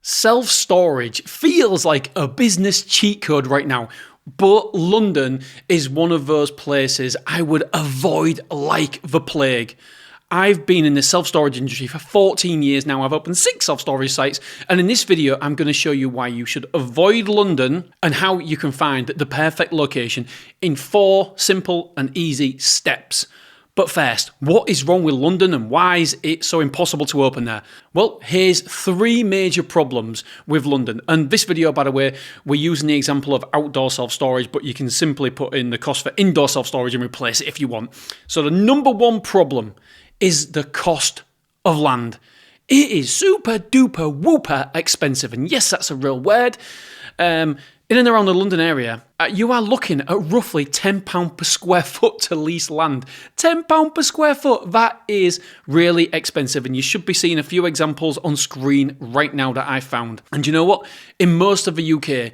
Self-storage feels like a business cheat code right now, but London is one of those places I would avoid like the plague. I've been in the self-storage industry for 14 years now. I've opened 6 self-storage sites, and in this video I'm going to show you why you should avoid London and how you can find the perfect location in 4 simple and easy steps. But first, what is wrong with London and why is it so impossible to open there? Well, here's 3 major problems with London. And this video, by the way, we're using the example of outdoor self-storage, but you can simply put in the cost for indoor self-storage and replace it if you want. So the number 1 problem is the cost of land. It is super duper whooper expensive. And yes, that's a real word. In and around the London area, you are looking at roughly £10 per square foot to lease land. £10 per square foot, that is really expensive, and you should be seeing a few examples on screen right now that I found. And you know what? In most of the UK,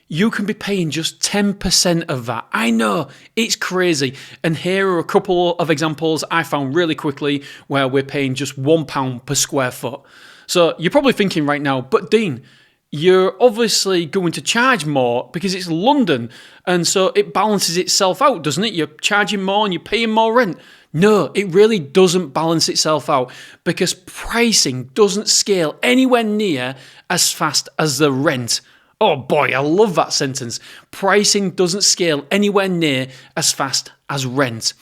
you can be paying just 10% of that. I know, it's crazy. And here are a couple of examples I found really quickly where we're paying just £1 per square foot. So you're probably thinking right now, but Dean, you're obviously going to charge more because it's London, and so it balances itself out, doesn't it? You're charging more and you're paying more rent. No, it really doesn't balance itself out because pricing doesn't scale anywhere near as fast as the rent. Oh boy, I love that sentence. Pricing doesn't scale anywhere near as fast as rent.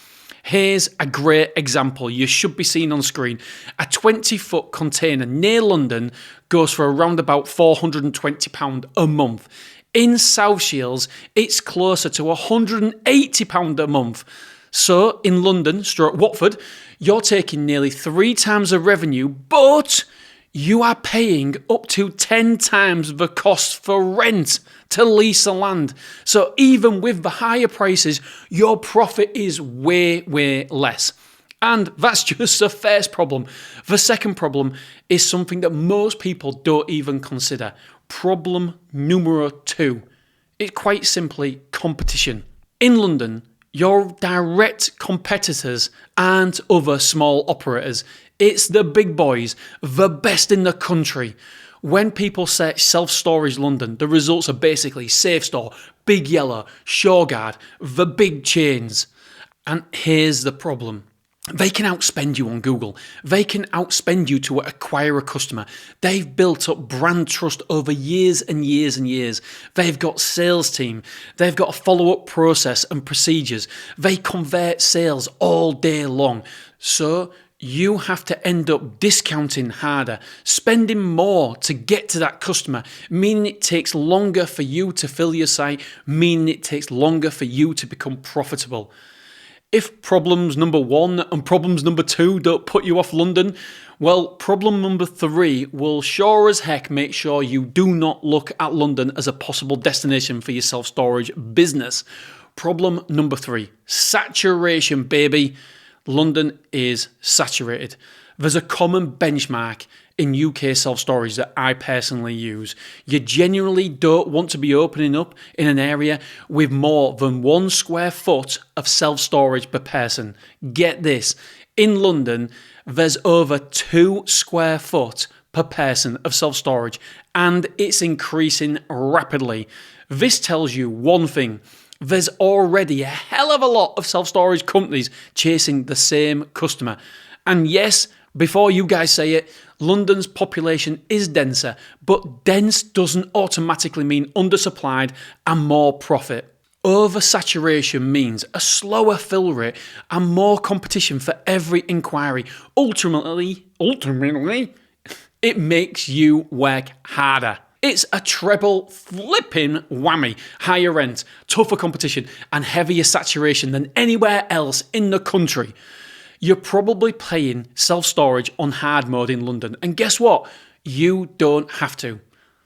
Here's a great example you should be seeing on screen. A 20-foot container near London goes for around about £420 a month. In South Shields, it's closer to £180 a month. So in London, Watford, you're taking nearly 3 times the revenue, but you are paying up to 10 times the cost for rent to lease the land. So even with the higher prices, your profit is way, way less. And that's just the first problem. The second problem is something that most people don't even consider. Problem numero 2. It's quite simply competition. In London, your direct competitors aren't other small operators. It's the big boys, the best in the country. When people search self-storage London, the results are basically SafeStore, Big Yellow, Shoreguard, the big chains. And here's the problem. They can outspend you on Google. They can outspend you to acquire a customer. They've built up brand trust over years and years and years. They've got sales team. They've got a follow-up process and procedures. They convert sales all day long. So you have to end up discounting harder, spending more to get to that customer, meaning it takes longer for you to fill your site, meaning it takes longer for you to become profitable. If problems number 1 and problems number 2 don't put you off London, well, problem number 3 will sure as heck make sure you do not look at London as a possible destination for your self-storage business. Problem number 3, saturation, baby. London is saturated. There's a common benchmark in UK self-storage that I personally use. You genuinely don't want to be opening up in an area with more than 1 square foot of self-storage per person. Get this, in London, there's over 2 square foot per person of self-storage, and it's increasing rapidly. This tells you one thing. There's already a hell of a lot of self-storage companies chasing the same customer. And yes, before you guys say it, London's population is denser, but dense doesn't automatically mean undersupplied and more profit. Oversaturation means a slower fill rate and more competition for every inquiry. Ultimately, it makes you work harder. It's a treble flipping whammy. Higher rent, tougher competition, and heavier saturation than anywhere else in the country. You're probably playing self-storage on hard mode in London. And guess what? You don't have to.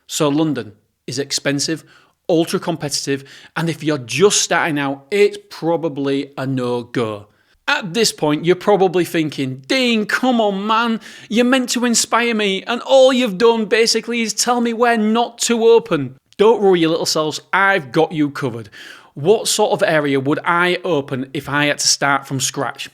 So London is expensive, ultra competitive, and if you're just starting out, it's probably a no-go. At this point, you're probably thinking, Dean, come on, man. You're meant to inspire me, and all you've done basically is tell me where not to open. Don't worry, your little selves. I've got you covered. What sort of area would I open if I had to start from scratch?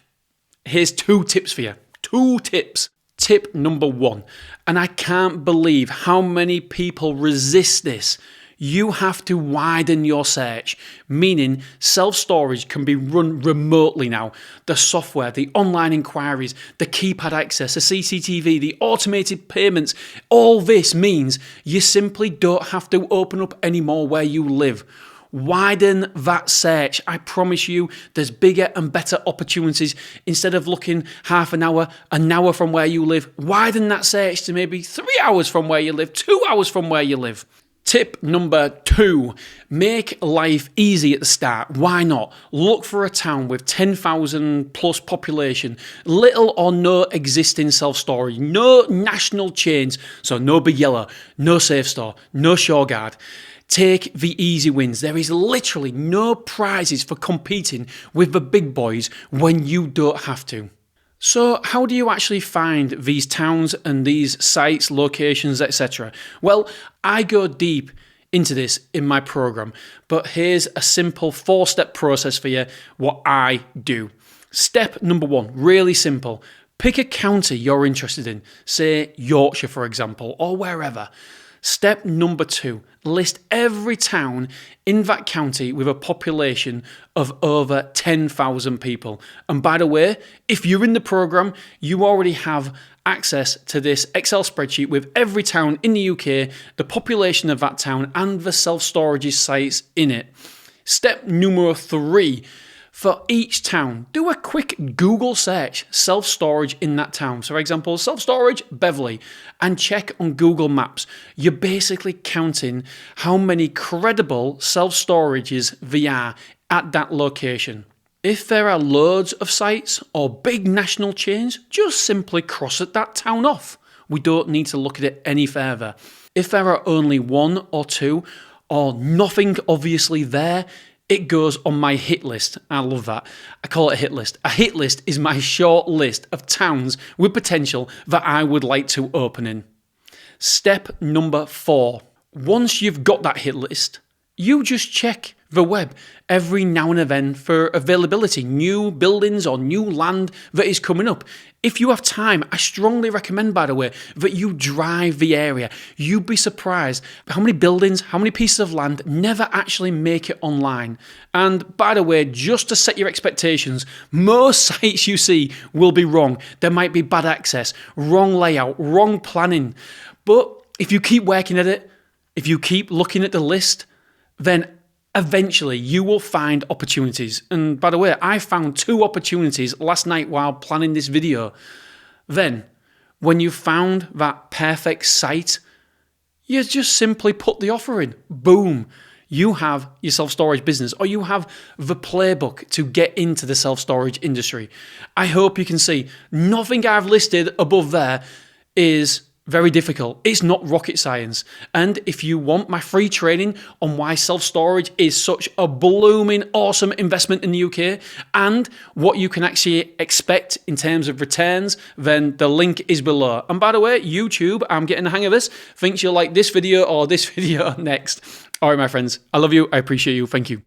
Here's 2 tips for you. 2 tips. Tip number 1, and I can't believe how many people resist this. You have to widen your search, meaning self-storage can be run remotely now. The software, the online inquiries, the keypad access, the CCTV, the automated payments, all this means you simply don't have to open up anymore where you live. Widen that search. I promise you there's bigger and better opportunities. Instead of looking half an hour from where you live, widen that search to maybe 3 hours from where you live, 2 hours from where you live. Tip number 2, make life easy at the start. Why not? Look for a town with 10,000 plus population, little or no existing self-storage, no national chains, so no Big Yellow, no Safestore, no Shoreguard. Take the easy wins. There is literally no prizes for competing with the big boys when you don't have to. So how do you actually find these towns and these sites, locations, etc.? Well, I go deep into this in my program, but here's a simple 4-step process for you, what I do. Step number 1, really simple. Pick a county you're interested in, say Yorkshire, for example, or wherever. Step number 2, list every town in that county with a population of over 10,000 people. And by the way, if you're in the program, you already have access to this Excel spreadsheet with every town in the UK, the population of that town, and the self-storage sites in it. Step number 3, for each town, do a quick Google search, self-storage in that town. So for example, self-storage, Beverley, and check on Google Maps. You're basically counting how many credible self-storages there are at that location. If there are loads of sites or big national chains, just simply cross that town off. We don't need to look at it any further. If there are only 1 or 2 or nothing obviously there, it goes on my hit list. I love that. I call it a hit list. A hit list is my short list of towns with potential that I would like to open in. Step number 4. Once you've got that hit list, you just check the web every now and then for availability, new buildings or new land that is coming up. If you have time, I strongly recommend, by the way, that you drive the area. You'd be surprised how many buildings, how many pieces of land never actually make it online. And by the way, just to set your expectations, most sites you see will be wrong. There might be bad access, wrong layout, wrong planning. But if you keep working at it, if you keep looking at the list, then eventually you will find opportunities. And by the way, I found 2 opportunities last night while planning this video. Then, when you found that perfect site, you just simply put the offer in. Boom. You have your self-storage business, or you have the playbook to get into the self-storage industry. I hope you can see nothing I've listed above there is very difficult. It's not rocket science. And if you want my free training on why self-storage is such a blooming awesome investment in the UK and what you can actually expect in terms of returns, then the link is below. And by the way, YouTube, I'm getting the hang of this, thinks you'll like this video or this video next. All right, my friends, I love you. I appreciate you. Thank you.